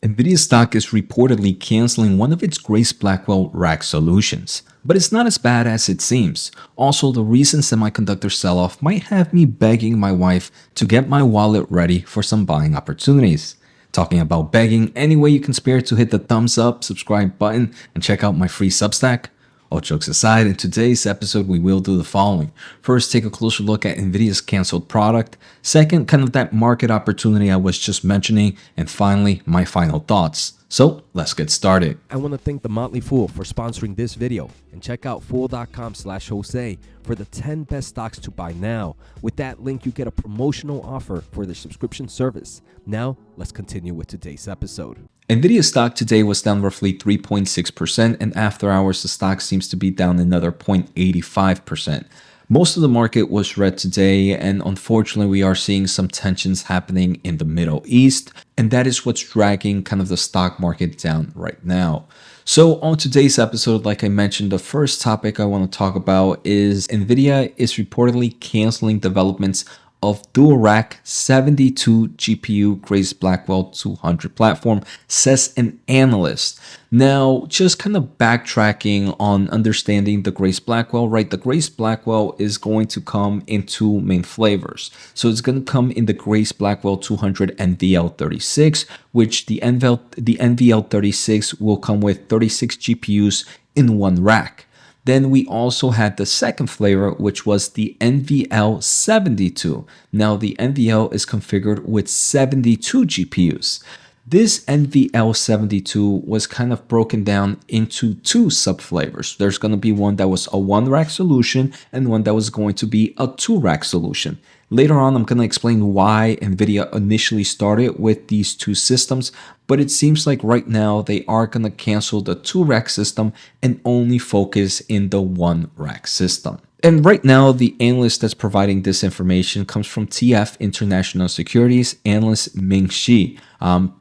Nvidia stock is reportedly canceling one of its Grace Blackwell rack solutions. But it's not as bad as it seems. Also, the recent semiconductor sell-off might have me begging my wife to get my wallet ready for some buying opportunities. Talking about begging, any way you can spare to hit the thumbs up, subscribe button, and check out my free Substack? All jokes aside, in today's episode, we will do the following. First, take a closer look at Nvidia's canceled product. Second, kind of that market opportunity I was just mentioning. And finally, my final thoughts. So let's get started. I want to thank The Motley Fool for sponsoring this video, and check out fool.com/Jose for the 10 best stocks to buy now. With that link, you get a promotional offer for their subscription service. Now, let's continue with today's episode. Nvidia stock today was down roughly 3.6%, and after hours, the stock seems to be down another 0.85%. Most of the market was red today, and unfortunately, we are seeing some tensions happening in the Middle East, and that is what's dragging kind of the stock market down right now. So on today's episode, like I mentioned, the first topic I want to talk about is Nvidia is reportedly canceling developments of dual rack 72 GPU Grace Blackwell 200 platform, says an analyst. Now, just kind of backtracking on understanding the Grace Blackwell, right? The Grace Blackwell is going to come in two main flavors. So it's going to come in the Grace Blackwell 200 NVL36, which the NVL36 will come with 36 GPUs in one rack. Then we also had the second flavor, which was the NVL72. Now the NVL is configured with 72 GPUs. This NVL72 was kind of broken down into two subflavors. There's going to be one that was a one rack solution and one that was going to be a two rack solution. Later on, I'm going to explain why Nvidia initially started with these two systems, but it seems like right now they are going to cancel the two rack system and only focus in the one rack system. And right now, the analyst that's providing this information comes from TF International Securities analyst Ming Shi.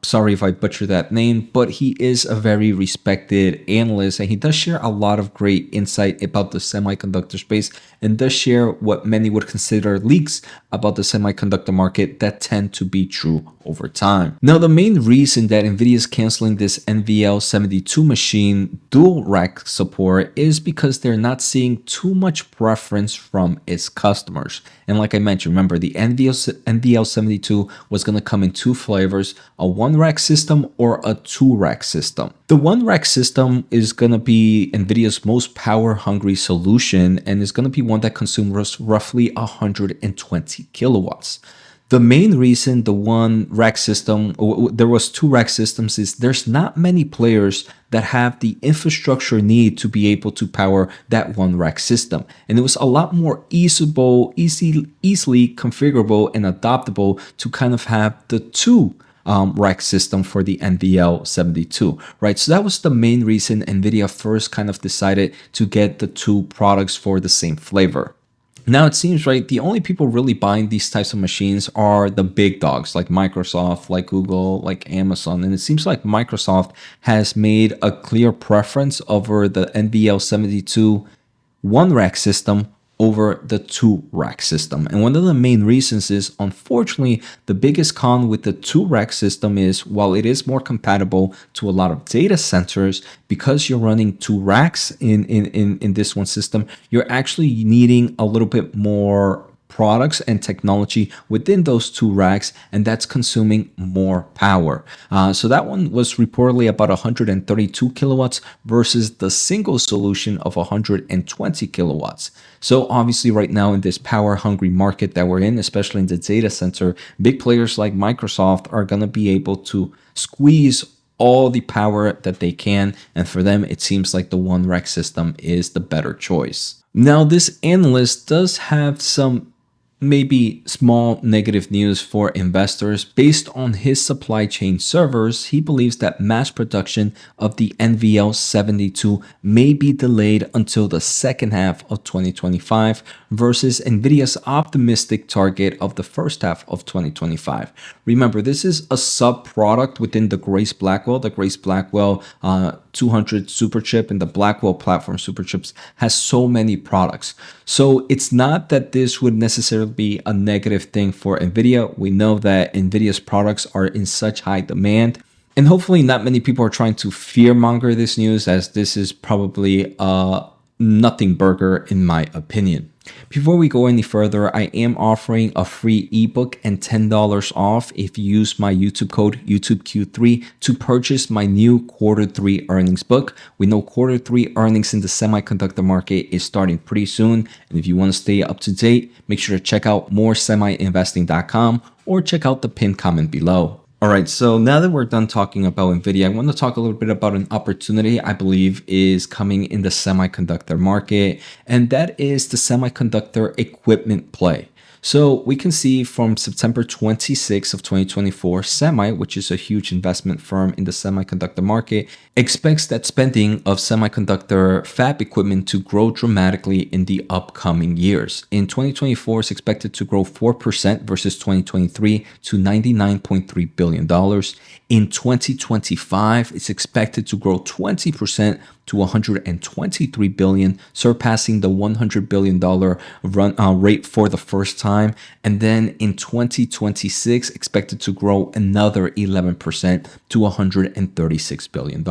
Sorry if I butchered that name, but he is a very respected analyst, and he does share a lot of great insight about the semiconductor space and does share what many would consider leaks about the semiconductor market that tend to be true over time. Now, the main reason that Nvidia is canceling this NVL72 machine dual rack support is because they're not seeing too much preference from its customers. And like I mentioned, remember the NVL72 was going to come in two flavors, a one rack system or a two rack system. The one rack system is going to be Nvidia's most power hungry solution and is going to be one that consumes roughly 120 kilowatts. The main reason the one rack system, there was two rack systems, is there's not many players that have the infrastructure need to be able to power that one rack system. And it was a lot more easily configurable and adaptable to kind of have the two rack system for the NVL72, right? So that was the main reason Nvidia first kind of decided to get the two products for the same flavor. Now it seems, right, the only people really buying these types of machines are the big dogs like Microsoft, like Google, like Amazon. And it seems like Microsoft has made a clear preference over the NVL72 one rack system over the two rack system. And one of the main reasons is, unfortunately, the biggest con with the two rack system is, while it is more compatible to a lot of data centers, because you're running two racks in this one system, you're actually needing a little bit more products and technology within those two racks, and that's consuming more power. So that one was reportedly about 132 kilowatts versus the single solution of 120 kilowatts. So obviously right now in this power hungry market that we're in, especially in the data center, big players like Microsoft are going to be able to squeeze all the power that they can, and for them it seems like the one rack system is the better choice. Now this analyst does have some maybe small negative news for investors. Based on his supply chain servers, he believes that mass production of the NVL72 may be delayed until the second half of 2025 versus Nvidia's optimistic target of the first half of 2025. Remember, this is a sub-product within the Grace Blackwell. The Grace Blackwell 200 superchip and the Blackwell platform superchips has so many products. So it's not that this would necessarily be a negative thing for Nvidia. We know that Nvidia's products are in such high demand And hopefully not many people are trying to fear monger this news, as this is probably a nothing burger in my opinion. Before we go any further, I am offering a free ebook and $10 off if you use my YouTube code YouTubeQ3 to purchase my new Q3 earnings book. We know Q3 earnings in the semiconductor market is starting pretty soon. And if you want to stay up to date, make sure to check out moresemiinvesting.com or check out the pinned comment below. All right, so now that we're done talking about Nvidia, I want to talk a little bit about an opportunity I believe is coming in the semiconductor market, and that is the semiconductor equipment play. So we can see from September 26th of 2024, Semi, which is a huge investment firm in the semiconductor market, expects that spending of semiconductor fab equipment to grow dramatically in the upcoming years. In 2024, it's expected to grow 4% versus 2023 to $99.3 billion. In 2025, it's expected to grow 20% to $123 billion, surpassing the $100 billion rate for the first time. And then in 2026, expected to grow another 11% to $136 billion.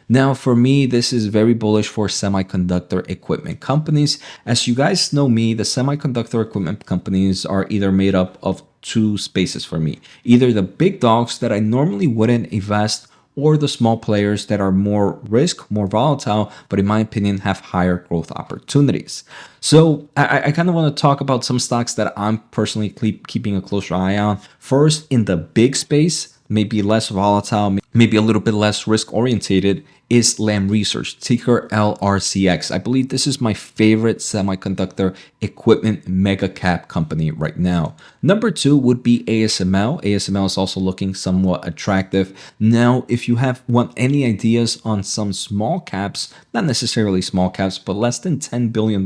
Now, for me, this is very bullish for semiconductor equipment companies. As you guys know me, the semiconductor equipment companies are either made up of two spaces for me. Either the big dogs that I normally wouldn't invest, or the small players that are more risk, more volatile, but in my opinion have higher growth opportunities. So I kind of want to talk about some stocks that I'm personally keeping a closer eye on. First, in the big space, maybe less volatile, maybe a little bit less risk orientated, is Lam Research, ticker LRCX. I believe this is my favorite semiconductor equipment mega cap company right now. Number two would be ASML. ASML is also looking somewhat attractive. Now, if you want any ideas on some small caps, not necessarily small caps, but less than $10 billion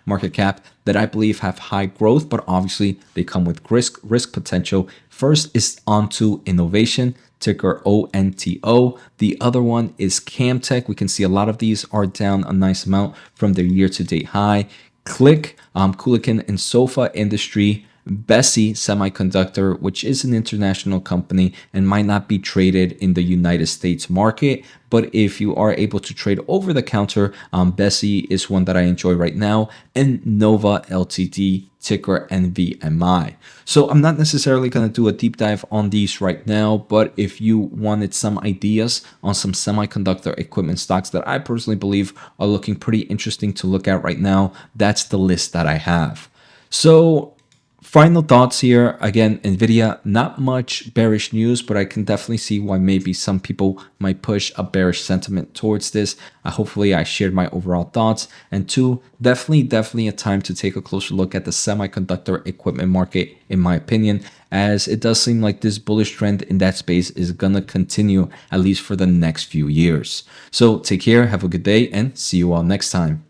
market cap that I believe have high growth, but obviously they come with risk potential. First is Onto Innovation, ticker ONTO. The other one is Camtech. We can see a lot of these are down a nice amount from their year-to-date high. Click, Kulicke and Sofa Industry, Bessie Semiconductor, which is an international company and might not be traded in the United States market. But if you are able to trade over the counter, Bessie is one that I enjoy right now, and Nova Ltd, ticker NVMI. So I'm not necessarily going to do a deep dive on these right now, but if you wanted some ideas on some semiconductor equipment stocks that I personally believe are looking pretty interesting to look at right now, that's the list that I have. So final thoughts here. Again, Nvidia, not much bearish news, but I can definitely see why maybe some people might push a bearish sentiment towards this. Hopefully I shared my overall thoughts. And two, definitely a time to take a closer look at the semiconductor equipment market, in my opinion, as it does seem like this bullish trend in that space is gonna continue at least for the next few years. So take care, have a good day, and see you all next time.